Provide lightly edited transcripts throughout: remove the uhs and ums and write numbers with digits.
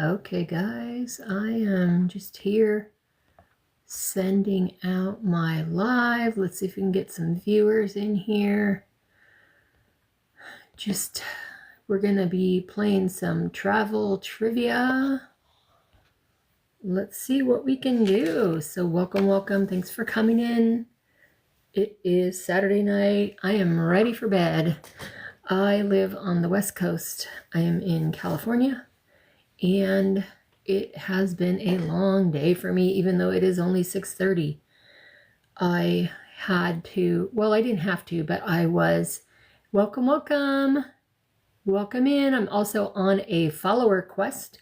Okay, guys, I am just here sending out my live. Let's see if we can get some viewers in here. We're going to be playing some travel trivia. Let's see what we can do. So welcome. Thanks for coming in. It is Saturday night. I am ready for bed. I live on the West Coast. I am in California. And it has been a long day for me, even though it is only 6:30. I didn't have to, but I was. Welcome in. I'm also on a follower quest.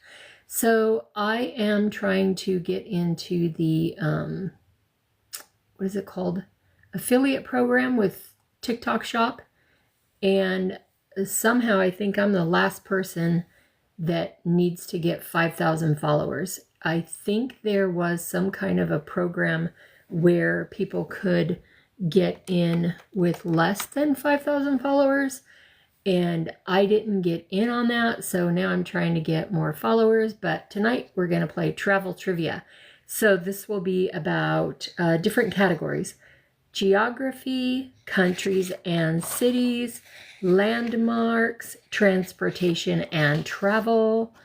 So I am trying to get into the, what is it called? Affiliate program with TikTok Shop. And somehow I think I'm the last person that needs to get 5,000 followers. I think there was some kind of a program where people could get in with less than 5,000 followers, and I didn't get in on that, so now I'm trying to get more followers. But tonight we're going to play travel trivia. So this will be about different categories: geography, countries and cities, landmarks, transportation and travel,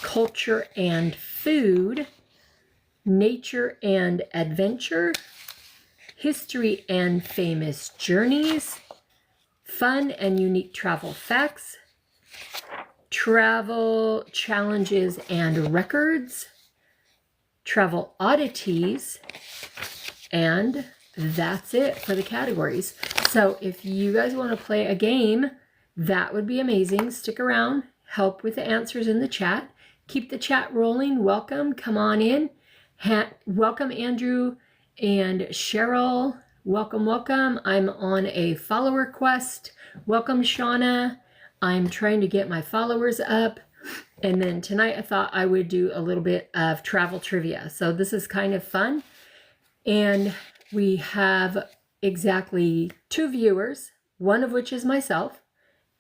culture and food, nature and adventure, history and famous journeys, fun and unique travel facts, travel challenges and records, travel oddities, and that's it for the categories. So if you guys want to play a game, that would be amazing. Stick around, help with the answers in the chat. Keep the chat rolling. Welcome, come on in. Welcome, Andrew and Cheryl. Welcome. I'm on a follower quest. Welcome, Shauna. I'm trying to get my followers up. And then tonight I thought I would do a little bit of travel trivia. So this is kind of fun. And we have exactly 2 viewers, one of which is myself,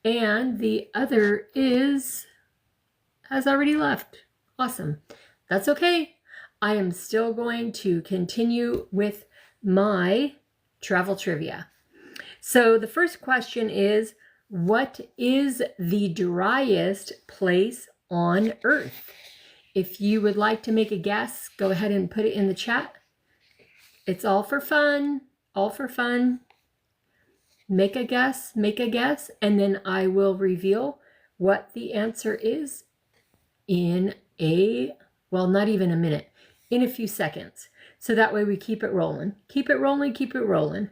and the other has already left. Awesome. That's okay. I am still going to continue with my travel trivia. So the first question is, what is the driest place on Earth? If you would like to make a guess, go ahead and put it in the chat. It's all for fun, Make a guess, and then I will reveal what the answer is in not even a minute, in a few seconds. So that way we keep it rolling. Keep it rolling.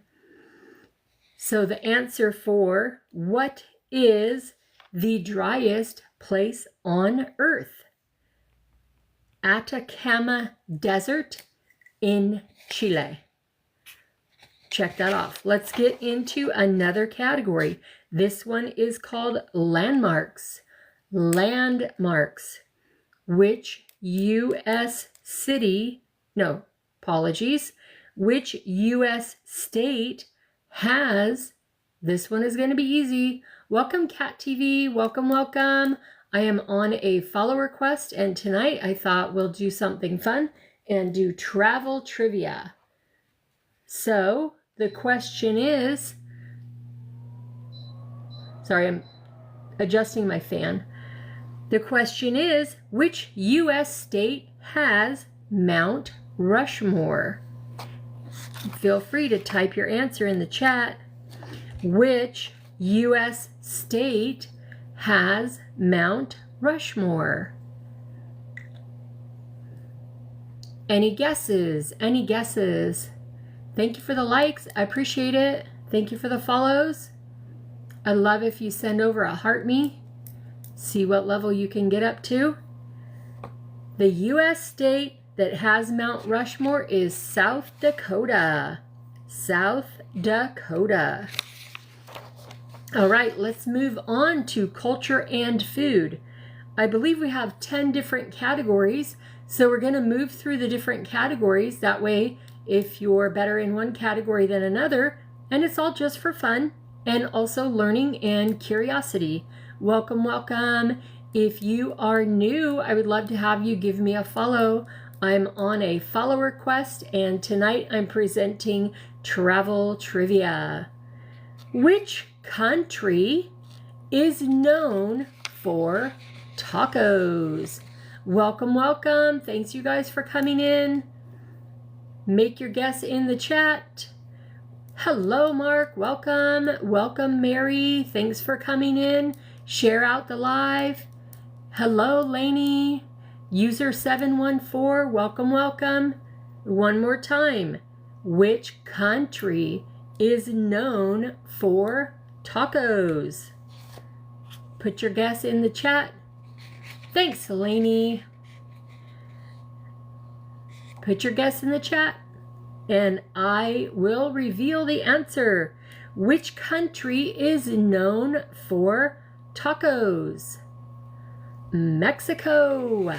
So the answer for what is the driest place on Earth? Atacama Desert in Chile. Check that off. Let's get into another category. This one is called landmarks. Which U.S. Which U.S. state has, this one is going to be easy. Welcome, Cat TV. Welcome. I am on a follower quest, and tonight I thought we'll do something fun and do travel trivia. So the question is, sorry, I'm adjusting my fan. The question is, which U.S. state has Mount Rushmore? Feel free to type your answer in the chat. Which U.S. state has Mount Rushmore? Any guesses? Thank you for the likes. I appreciate it. Thank you for the follows. I love if you send over a heart me. See what level you can get up to. The U.S. state that has Mount Rushmore is South Dakota. All right, let's move on to culture and food. I believe we have 10 different categories. So we're going to move through the different categories. That way, if you're better in one category than another, and it's all just for fun and also learning and curiosity. Welcome. If you are new, I would love to have you give me a follow. I'm on a follower quest, and tonight I'm presenting travel trivia. Which country is known for tacos? Welcome, welcome. Thanks you guys for coming in. Make your guess in the chat. Hello, Mark. Welcome. Welcome, Mary. Thanks for coming in. Share out the live. Hello, Lainey. User 714. Welcome, welcome. One more time. Which country is known for tacos? Put your guess in the chat. Thanks, Lainey. Put your guess in the chat, and I will reveal the answer. Which country is known for tacos? Mexico.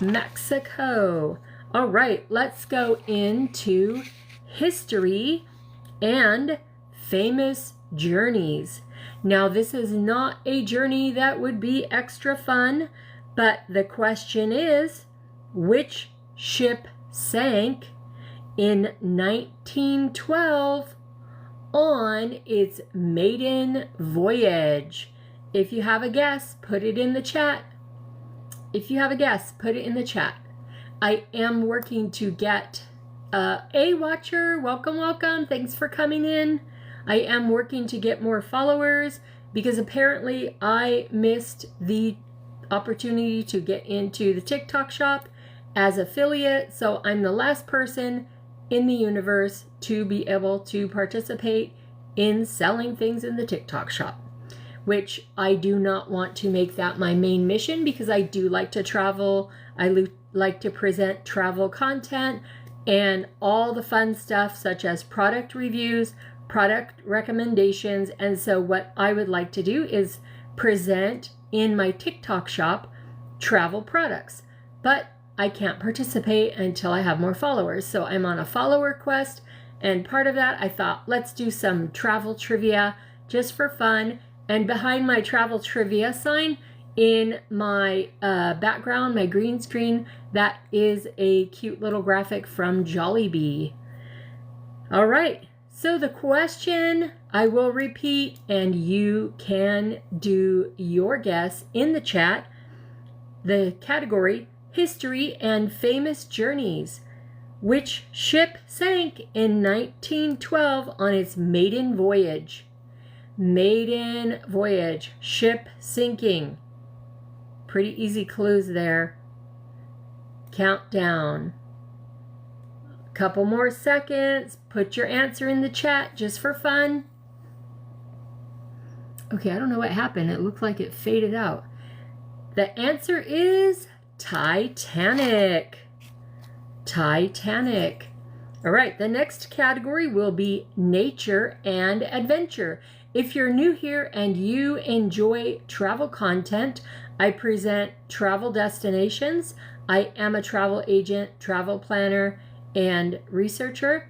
Mexico. All right, let's go into history and famous journeys. Now, this is not a journey that would be extra fun, but the question is, which ship sank in 1912 on its maiden voyage? If you have a guess, put it in the chat. If you have a guess, put it in the chat. I am working to get a watcher. Welcome, welcome. Thanks for coming in. I am working to get more followers because apparently I missed the opportunity to get into the TikTok shop as affiliate. So I'm the last person in the universe to be able to participate in selling things in the TikTok shop, which I do not want to make that my main mission because I do like to travel. I like to present travel content and all the fun stuff such as product reviews, product recommendations. And so what I would like to do is present in my TikTok shop travel products, but I can't participate until I have more followers. So I'm on a follower quest, and part of that I thought, let's do some travel trivia just for fun. And behind my travel trivia sign in my background, my green screen, that is a cute little graphic from Jollibee. All right, so the question I will repeat, and you can do your guess in the chat. The category, history and famous journeys. Which ship sank in 1912 on its maiden voyage? Maiden voyage, ship sinking. Pretty easy clues there. Countdown. Couple more seconds. Put your answer in the chat just for fun. Okay, I don't know what happened. It looked like it faded out. The answer is Titanic. Titanic. All right, the next category will be nature and adventure. If you're new here and you enjoy travel content, I present travel destinations. I am a travel agent, travel planner, and researcher.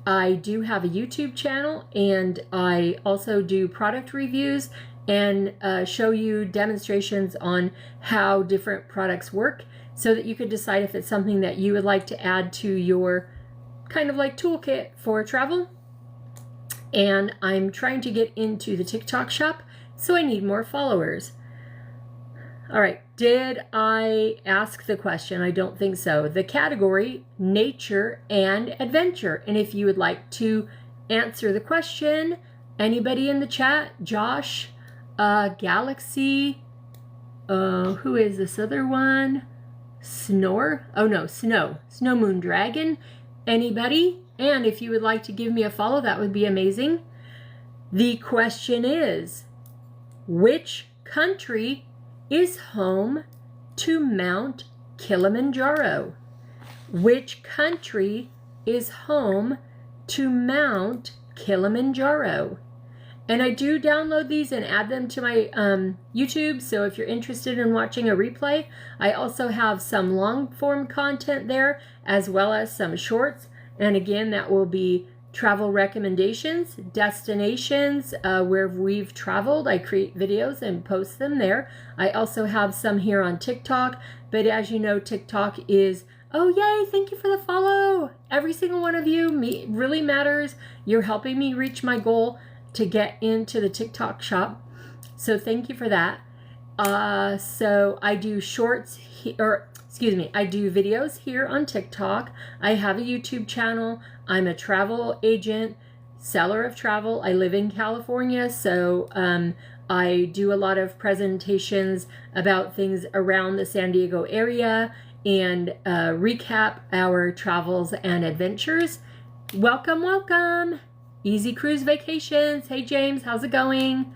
I do have a YouTube channel, and I also do product reviews and show you demonstrations on how different products work so that you could decide if it's something that you would like to add to your kind of like toolkit for travel. And I'm trying to get into the TikTok shop, so I need more followers. All right, did I ask the question? I don't think so. The category, nature and adventure. And if you would like to answer the question, anybody in the chat, Josh, Galaxy, who is this other one? Snore? Oh no, Snow Moon Dragon. Anybody? And if you would like to give me a follow, that would be amazing. The question is, which country is home to Mount Kilimanjaro? Which country is home to Mount Kilimanjaro? And I do download these and add them to my YouTube, so if you're interested in watching a replay, I also have some long form content there as well as some shorts. And again, that will be travel recommendations, destinations where we've traveled. I create videos and post them there. I also have some here on TikTok, but as you know, TikTok is, oh yay, thank you for the follow. Every single one of you really matters. You're helping me reach my goal to get into the TikTok shop. So thank you for that. So I do I do videos here on TikTok. I have a YouTube channel. I'm a travel agent, seller of travel. I live in California, so I do a lot of presentations about things around the San Diego area and recap our travels and adventures. Welcome, welcome. Easy Cruise Vacations. Hey, James, how's it going?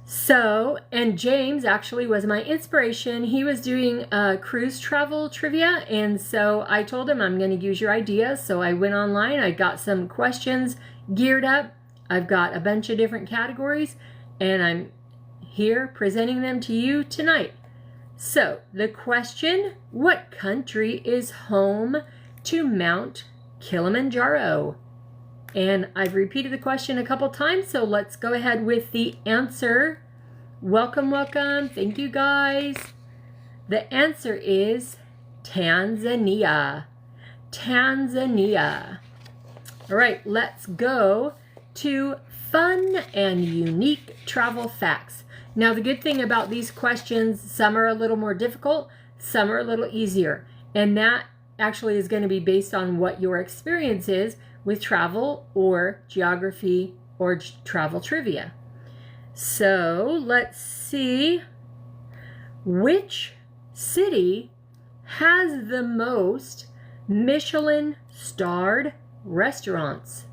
So, and James actually was my inspiration. He was doing cruise travel trivia, and so I told him I'm going to use your ideas. So I went online, I got some questions geared up. I've got a bunch of different categories, and I'm here presenting them to you tonight. So, the question, what country is home to Mount Kilimanjaro? And I've repeated the question a couple times, so let's go ahead with the answer. Welcome, welcome. Thank you, guys. The answer is Tanzania. Tanzania. All right, let's go to fun and unique travel facts. Now, the good thing about these questions, some are a little more difficult, some are a little easier. And that actually is going to be based on what your experience is with travel or geography or travel trivia. So let's see, which city has the most Michelin-starred restaurants?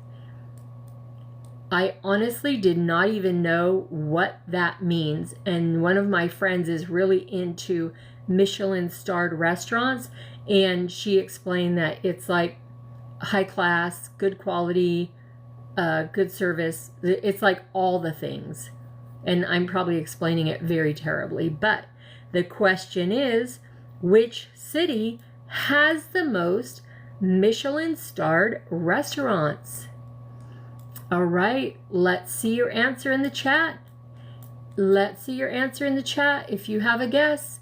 I honestly did not even know what that means, and one of my friends is really into Michelin-starred restaurants, and she explained that it's like high class, good quality, good service. It's like all the things. And I'm probably explaining it very terribly. But the question is, which city has the most Michelin-starred restaurants? All right, let's see your answer in the chat. Let's see your answer in the chat if you have a guess.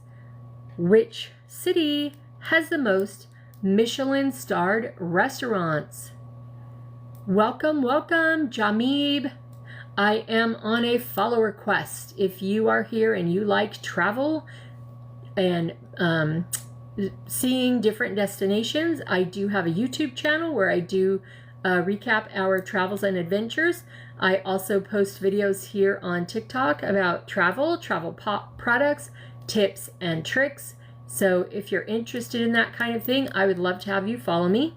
Which city has the most Michelin-starred restaurants? Welcome, welcome, Jamib. I am on a follower quest. If you are here and you like travel and seeing different destinations, I do have a YouTube channel where I do recap our travels and adventures. I also post videos here on TikTok about travel products, tips, and tricks. So if you're interested in that kind of thing, I would love to have you follow me.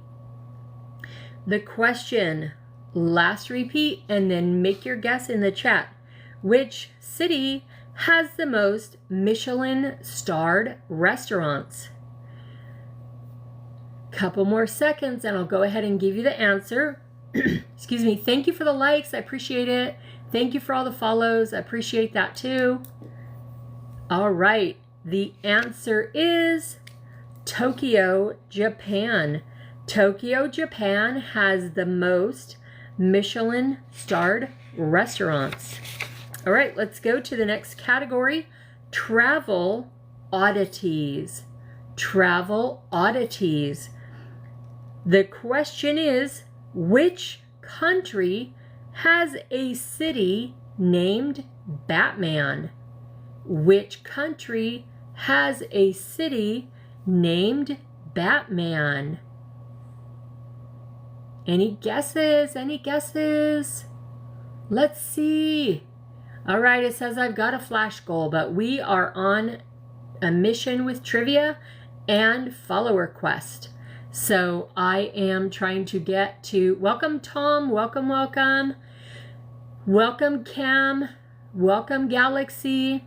The question, last repeat, and then make your guess in the chat. Which city has the most Michelin-starred restaurants? Couple more seconds and I'll go ahead and give you the answer. Excuse me. Thank you for the likes. I appreciate it. Thank you for all the follows. I appreciate that too. All right. The answer is Tokyo, Japan. Tokyo, Japan has the most Michelin-starred restaurants. All right, let's go to the next category, travel oddities. Travel oddities. The question is, which country has a city named Batman? Which country has a city named Batman? Any guesses? Any guesses? Let's see. All right, it says I've got a flash goal, but we are on a mission with trivia and follower quest. So I am trying to get to, welcome Tom, welcome, welcome. Welcome Cam, welcome Galaxy.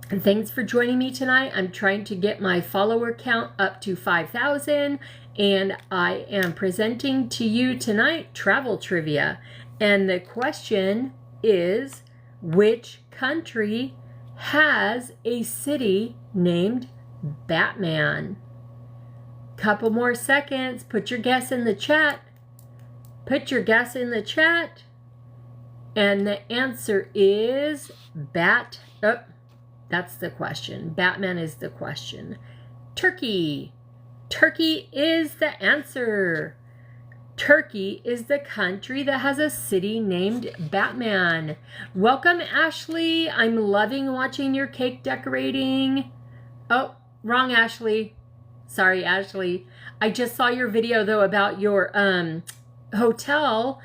And thanks for joining me tonight. I'm trying to get my follower count up to 5,000, and I am presenting to you tonight travel trivia. And the question is, which country has a city named Batman? Couple more seconds. Put your guess in the chat. Put your guess in the chat. And the answer is oh, that's the question. Batman is the question. Turkey. Turkey is the answer. Turkey is the country that has a city named Batman. Welcome, Ashley. I'm loving watching your cake decorating. Oh, wrong, Ashley. Sorry, Ashley. I just saw your video, though, about your hotel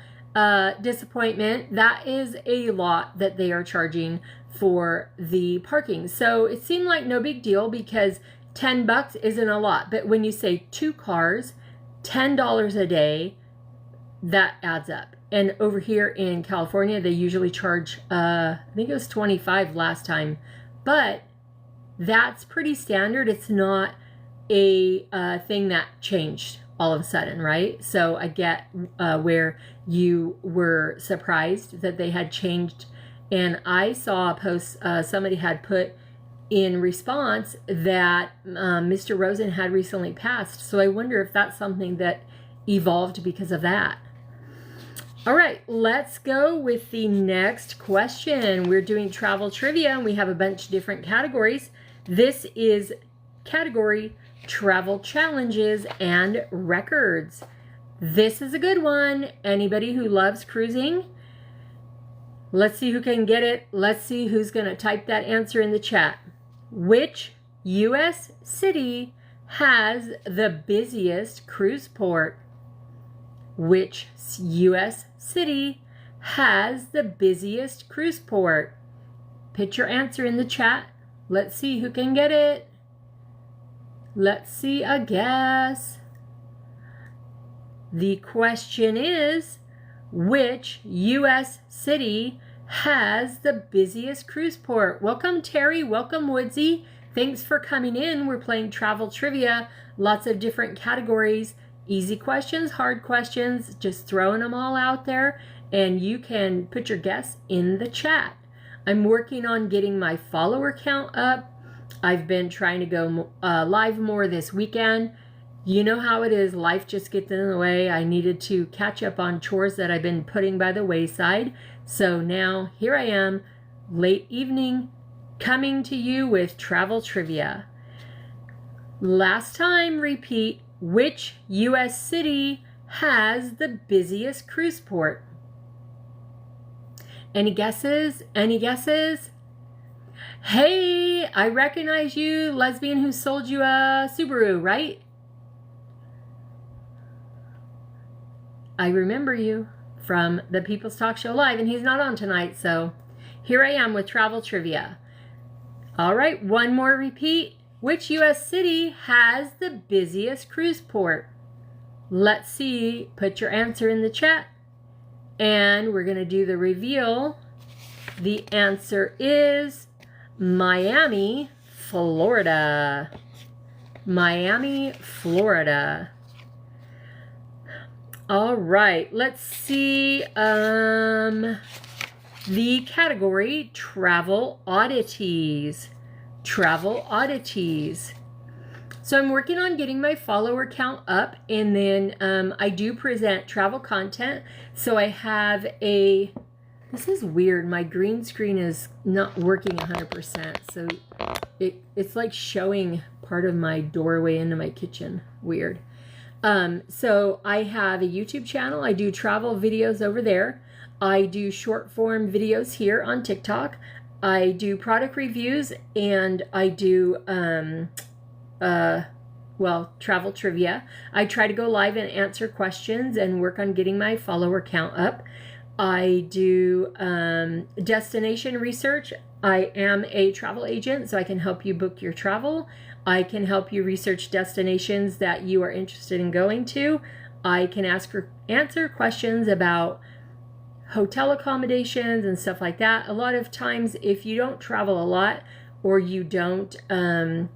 disappointment. That is a lot that they are charging for the parking. So it seemed like no big deal because $10 isn't a lot. But when you say 2 cars, $10 a day, that adds up. And over here in California, they usually charge, I think it was $25 last time. But that's pretty standard. It's not a thing that changed all of a sudden, right? So I get where you were surprised that they had changed. And I saw a post somebody had put in response that Mr. Rosen had recently passed. So I wonder if that's something that evolved because of that. All right, let's go with the next question. We're doing travel trivia and we have a bunch of different categories. This is category travel challenges and records. This is a good one. Anybody who loves cruising? Let's see who can get it. Let's see who's going to type that answer in the chat. Which U.S. city has the busiest cruise port? Which U.S. city has the busiest cruise port? Put your answer in the chat. Let's see who can get it. Let's see a guess. The question is, which U.S. city has the busiest cruise port? Welcome, Terry. Welcome, Woodsy. Thanks for coming in. We're playing travel trivia. Lots of different categories. Easy questions, hard questions. Just throwing them all out there. And you can put your guess in the chat. I'm working on getting my follower count up. I've been trying to go live more this weekend. You know how it is. Life just gets in the way. I needed to catch up on chores that I've been putting by the wayside. So now here I am, late evening, coming to you with travel trivia. Last time, repeat, which U.S. city has the busiest cruise port? Any guesses? Any guesses? Hey, I recognize you, lesbian who sold you a Subaru, right? I remember you from the People's Talk Show Live, and he's not on tonight, so here I am with travel trivia. All right, one more repeat. Which U.S. city has the busiest cruise port? Let's see. Put your answer in the chat, and we're going to do the reveal. The answer is Miami, Florida. Miami, Florida. All right, let's see the category travel oddities. Travel oddities. So I'm working on getting my follower count up, and then I do present travel content. So I have a, this is weird, my green screen is not working 100%. So it's like showing part of my doorway into my kitchen. Weird. So I have a YouTube channel. I do travel videos over there. I do short form videos here on TikTok. I do product reviews, and I do, travel trivia. I try to go live and answer questions and work on getting my follower count up. I do, destination research. I am a travel agent, so I can help you book your travel. I can help you research destinations that you are interested in going to. I can answer questions about hotel accommodations and stuff like that. A lot of times, if you don't travel a lot, or you don't, I'm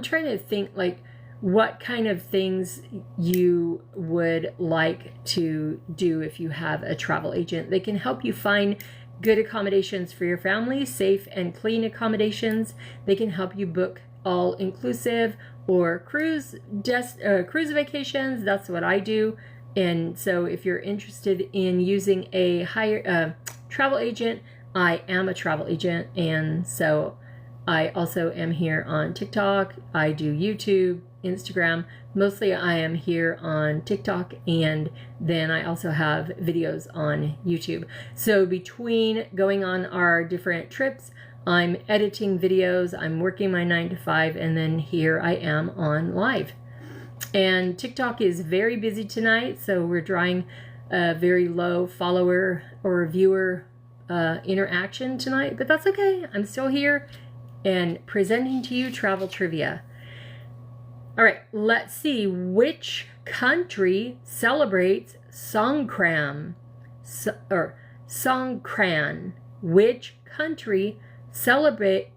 trying to think like what kind of things you would like to do if you have a travel agent. They can help you find good accommodations for your family, safe and clean accommodations. They can help you book all inclusive or cruise vacations. That's what I do. And so if you're interested in using a higher travel agent, I am a travel agent. And so I also am here on TikTok. I do YouTube, Instagram. Mostly I am here on TikTok, and then I also have videos on YouTube. So between going on our different trips, I'm editing videos, I'm working my 9 to 5, and then here I am on live. And TikTok is very busy tonight, so we're trying a very low follower or viewer interaction tonight, but that's okay. I'm still here and presenting to you travel trivia. All right, let's see which country celebrates Songkran. Songkran. Which country celebrates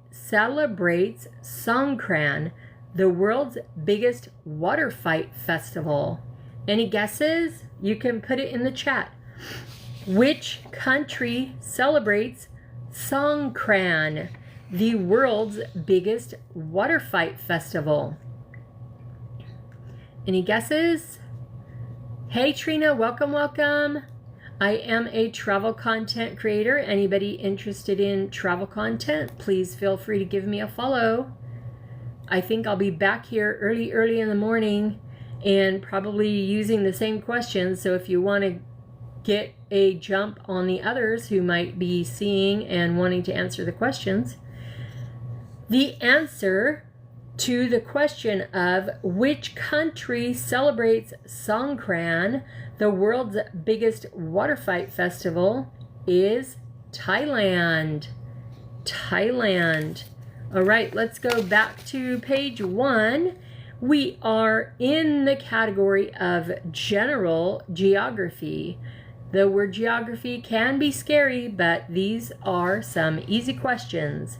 Songkran, the world's biggest water fight festival? Any guesses? You can put it in the chat. Which country celebrates Songkran, the world's biggest water fight festival? Any guesses? Hey Trina, welcome, welcome. I am a travel content creator. Anybody interested in travel content, please feel free to give me a follow. I think I'll be back here early in the morning and probably using the same questions. So if you want to get a jump on the others who might be seeing and wanting to answer the questions, the answer to the question of which country celebrates Songkran, the world's biggest water fight festival, is Thailand. Thailand. All right, let's go back to page 1. We are in the category of general geography. The word geography can be scary, but these are some easy questions.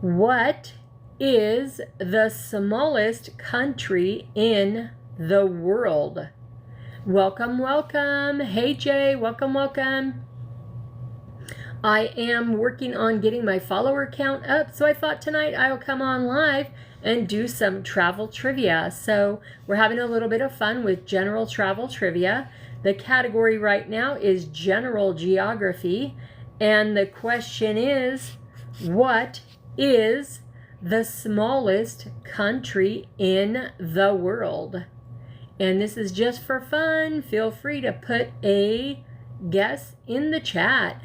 What is the smallest country in the world? Welcome, welcome. Hey Jay, welcome, welcome. I am working on getting my follower count up, so I thought tonight I'll come on live and do some travel trivia. So we're having a little bit of fun with general travel trivia. The category right now is general geography, and the question is, what is the smallest country in the world? And this is just for fun. Feel free to put a guess in the chat.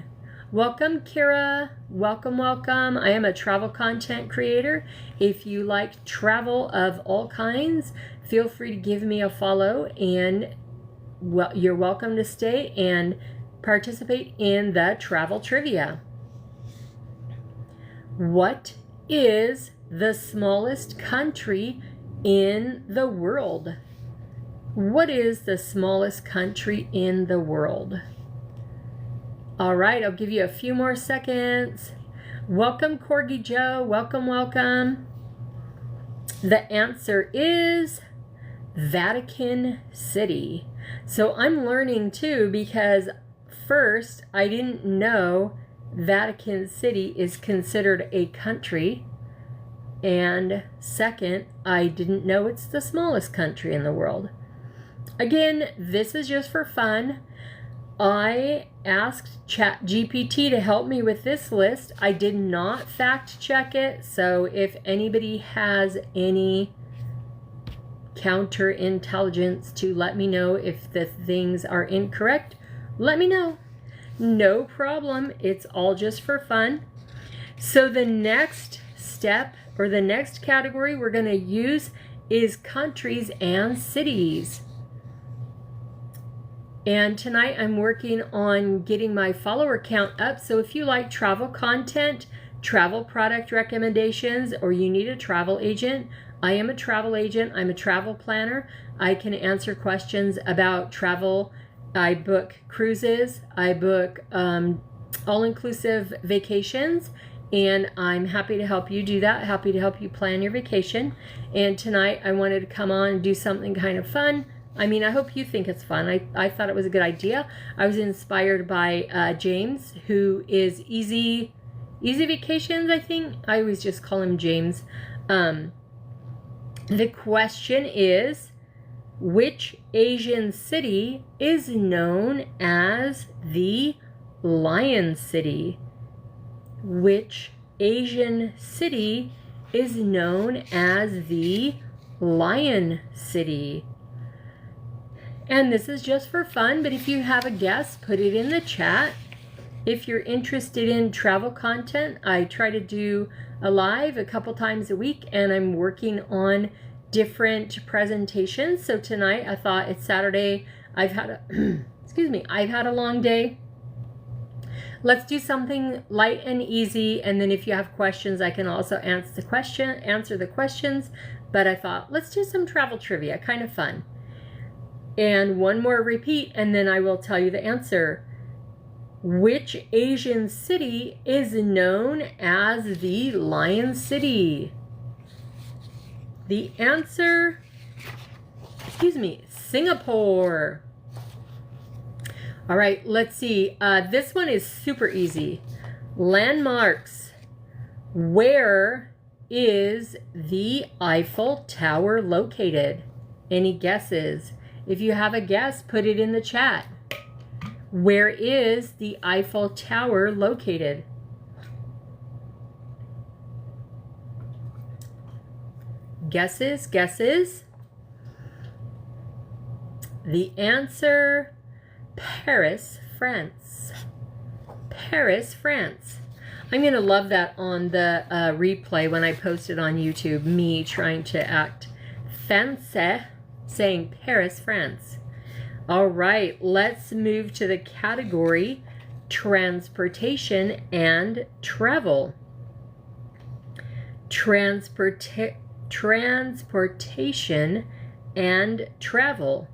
Welcome, Kira. Welcome, welcome. I am a travel content creator. If you like travel of all kinds, feel free to give me a follow, and well, you're welcome to stay and participate in the travel trivia. What is the smallest country in the world? What is the smallest country in the world? All right, I'll give you a few more seconds. Welcome, Corgi Joe. Welcome, welcome. The answer is Vatican City. So I'm learning too, because first, I didn't know Vatican City is considered a country. And second, I didn't know it's the smallest country in the world. Again, this is just for fun. I asked ChatGPT to help me with this list. I did not fact check it, so if anybody has any counterintelligence to let me know if the things are incorrect, let me know. No problem. It's all just for fun. So the next step, or the next category we're going to use, is countries and cities. And tonight I'm working on getting my follower count up. So if you like travel content, travel product recommendations, or you need a travel agent, I am a travel agent. I'm a travel planner. I can answer questions about travel. I book cruises. I book all-inclusive vacations. And I'm happy to help you do that. Happy to help you plan your vacation. And tonight I wanted to come on and do something kind of fun. I mean, I hope you think it's fun. I thought it was a good idea. I was inspired by James, who is Easy Vacations, I think. I always just call him James. The question is, which Asian city is known as the Lion City? Which Asian city is known as the Lion City? And this is just for fun, but if you have a guess, put it in the chat. If you're interested in travel content, I try to do a live a couple times a week, and I'm working on different presentations. So tonight I thought, it's Saturday, I've had a excuse me, I've had a long day. Let's do something light and easy, and then if you have questions, I can also answer the questions. But I thought, let's do some travel trivia, kind of fun. And one more repeat, and then I will tell you the answer. Which Asian city is known as the Lion City? The answer, Singapore. All right, let's see. This one is super easy. Landmarks. Where is the Eiffel Tower located? Any guesses? If you have a guess, put it in the chat. Where is the Eiffel Tower located? Guesses? The answer, Paris, France. Paris, France. I'm going to love that on the replay when I post it on YouTube, me trying to act fancy, saying Paris, France. All right, let's move to the category transportation and travel. Transportation and travel.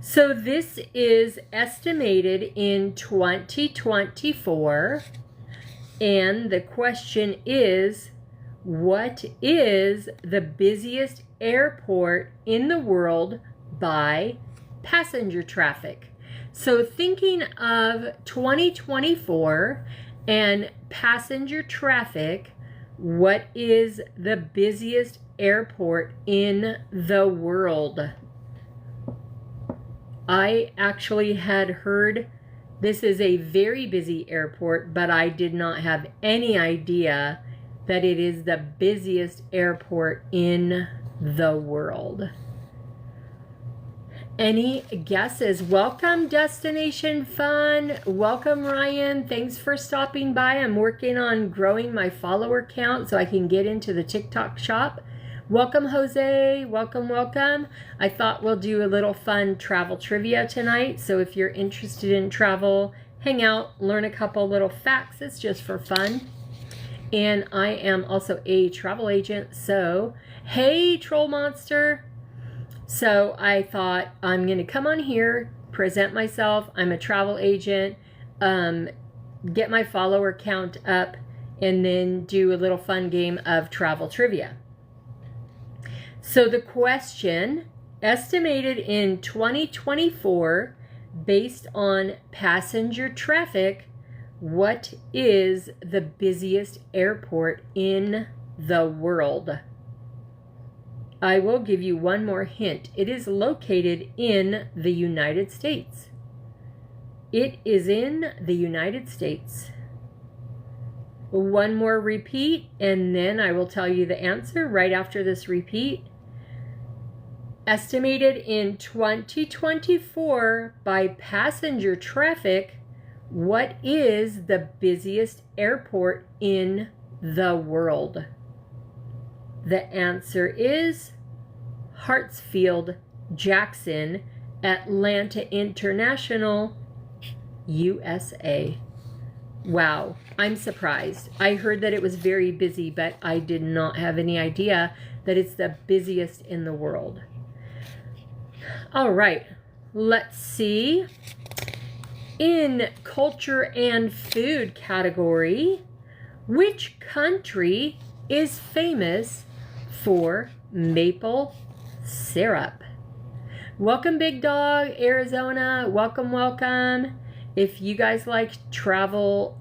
So this is estimated in 2024, and the question is, what is the busiest airport in the world by passenger traffic? So thinking of 2024 and passenger traffic, what is the busiest airport in the world? I actually had heard this is a very busy airport, but I did not have any idea that it is the busiest airport in the world. Any guesses? Welcome, Destination Fun. Welcome, Ryan. Thanks for stopping by. I'm working on growing my follower count so I can get into the TikTok shop. Welcome, Jose. Welcome. I thought we'll do a little fun travel trivia tonight. So if you're interested in travel, hang out, learn a couple little facts. It's just for fun. And I am also a travel agent. So, hey, Troll Monster. So I thought I'm going to come on here, present myself. I'm a travel agent, get my follower count up, and then do a little fun game of travel trivia. So the question, estimated in 2024, based on passenger traffic, what is the busiest airport in the world? I will give you one more hint. It is located in the United States. It is in the United States. One more repeat, and then I will tell you the answer right after this repeat. Estimated in 2024 by passenger traffic, what is the busiest airport in the world? The answer is Hartsfield Jackson, Atlanta International, USA. Wow, I'm surprised. I heard that it was very busy, but I did not have any idea that it's the busiest in the world. All right, let's see. In culture and food category, which country is famous for maple syrup? Welcome, Big Dog, Arizona. Welcome. If you guys like travel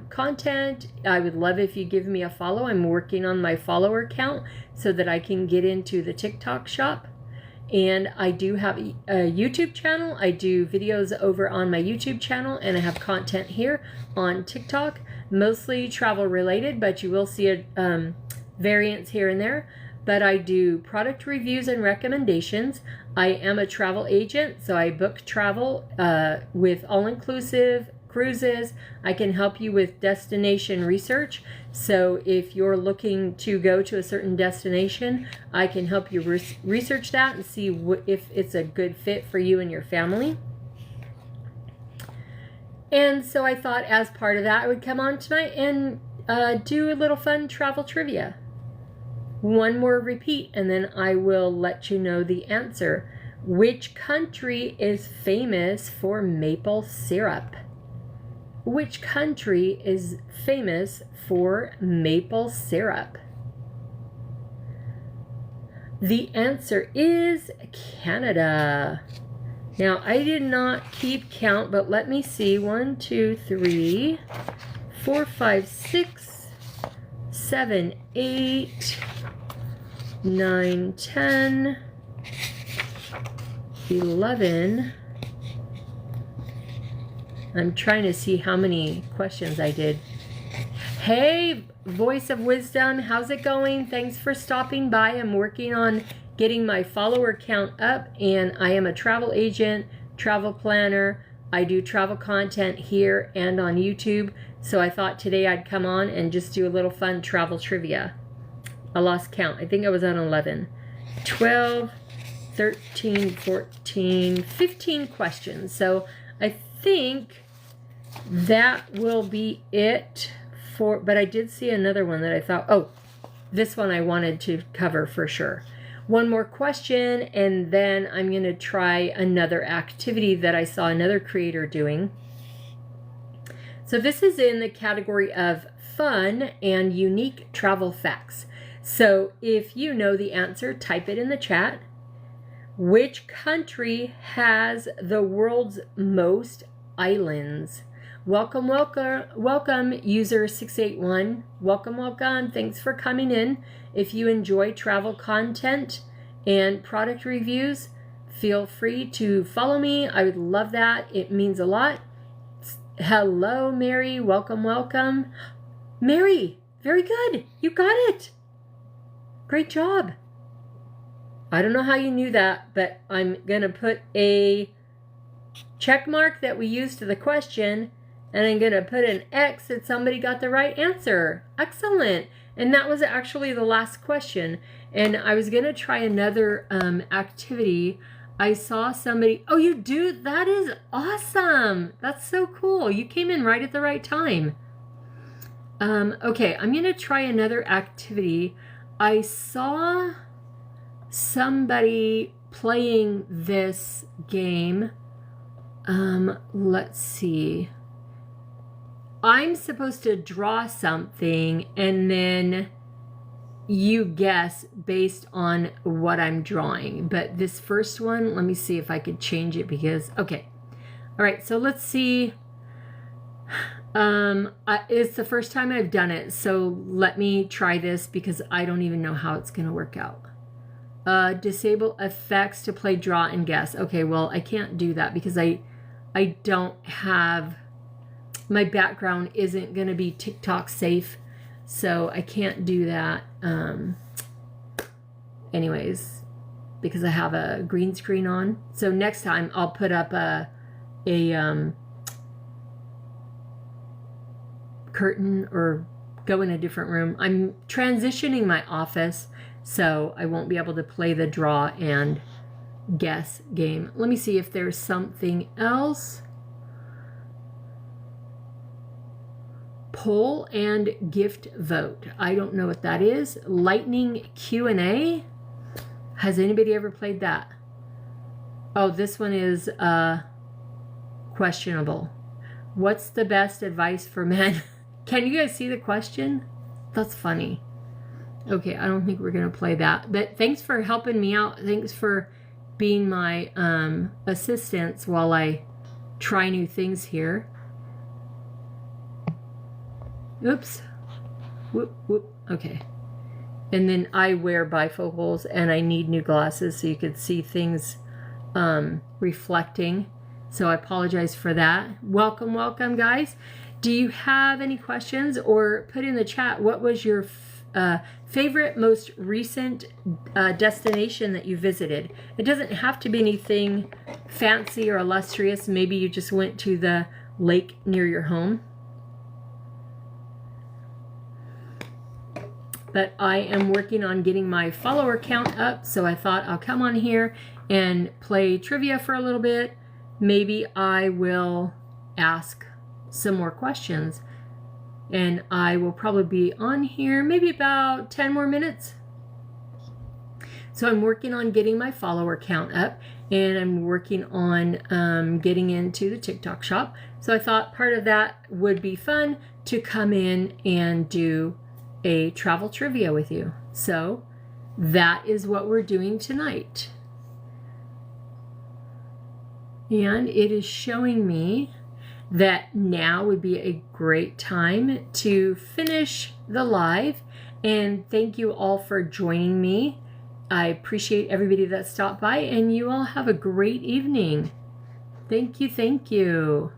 content, I would love if you give me a follow. I'm working on my follower count so that I can get into the TikTok shop. And I do have a YouTube channel. I do videos over on my YouTube channel, and I have content here on TikTok, mostly travel related, but you will see a variance here and there. But I do product reviews and recommendations. I am a travel agent, so I book travel with all-inclusive cruises. I can help you with destination research. So if you're looking to go to a certain destination, I can help you research that and see if it's a good fit for you and your family. And so I thought as part of that, I would come on tonight and do a little fun travel trivia. One more repeat, and then I will let you know the answer. Which country is famous for maple syrup? Which country is famous for maple syrup? The answer is Canada. Now, I did not keep count, but let me see. 1, 2, 3, 4, 5, 6, 7, 8, 9, 10, 11. I'm trying to see how many questions I did. Hey, Voice of Wisdom, how's it going? Thanks for stopping by. I'm working on getting my follower count up, and I am a travel agent, travel planner. I do travel content here and on YouTube, so I thought today I'd come on and just do a little fun travel trivia. I lost count. I think I was on 11, 12, 13, 14, 15 questions. So I think that will be it for, but I did see another one that I thought, oh, this one I wanted to cover for sure. One more question, and then I'm going to try another activity that I saw another creator doing. So this is in the category of fun and unique travel facts. So if you know the answer, type it in the chat. Which country has the world's most islands? Welcome, welcome, welcome, user 681. Welcome, welcome. Thanks for coming in. If you enjoy travel content and product reviews, feel free to follow me. I would love that. It means a lot. Hello, Mary. Welcome, welcome. Mary, very good. You got it. Great job. I don't know how you knew that, but I'm going to put a check mark that we used to the question, and I'm going to put an X that somebody got the right answer. Excellent. And that was actually the last question. And I was going to try another activity. I saw somebody, oh, you do? That is awesome. That's so cool. You came in right at the right time. Okay, I'm going to try another activity. I saw somebody playing this game. Let's see. I'm supposed to draw something and then you guess based on what I'm drawing. But this first one, let me see if I could change it because, okay. All right, so let's see. It's the first time I've done it, so let me try this because I don't even know how it's going to work out. Disable effects to play draw and guess. Okay, well, I can't do that because I don't have, my background isn't going to be TikTok safe, so I can't do that. Anyways, because I have a green screen on. So next time I'll put up a curtain or go in a different room. I'm transitioning my office, so I won't be able to play the draw and guess game. Let me see if there's something else. Poll and gift vote. I don't know what that is. Lightning Q&A. Has anybody ever played that? Oh, this one is questionable. What's the best advice for men? Can you guys see the question? That's funny. Okay, I don't think we're going to play that. But thanks for helping me out. Thanks for being my assistants while I try new things here. Oops. Whoop, whoop. Okay. And then I wear bifocals and I need new glasses so you could see things reflecting. So I apologize for that. Welcome, welcome, guys. Do you have any questions, or put in the chat what was your favorite, most recent destination that you visited? It doesn't have to be anything fancy or illustrious. Maybe you just went to the lake near your home. But I am working on getting my follower count up, so I thought I'll come on here and play trivia for a little bit. Maybe I will ask some more questions, and I will probably be on here maybe about 10 more minutes. So I'm working on getting my follower count up, and I'm working on getting into the TikTok shop. So I thought part of that would be fun to come in and do a travel trivia with you. So that is what we're doing tonight. And it is showing me that now would be a great time to finish the live. And thank you all for joining me. I appreciate everybody that stopped by, and you all have a great evening. Thank you, thank you.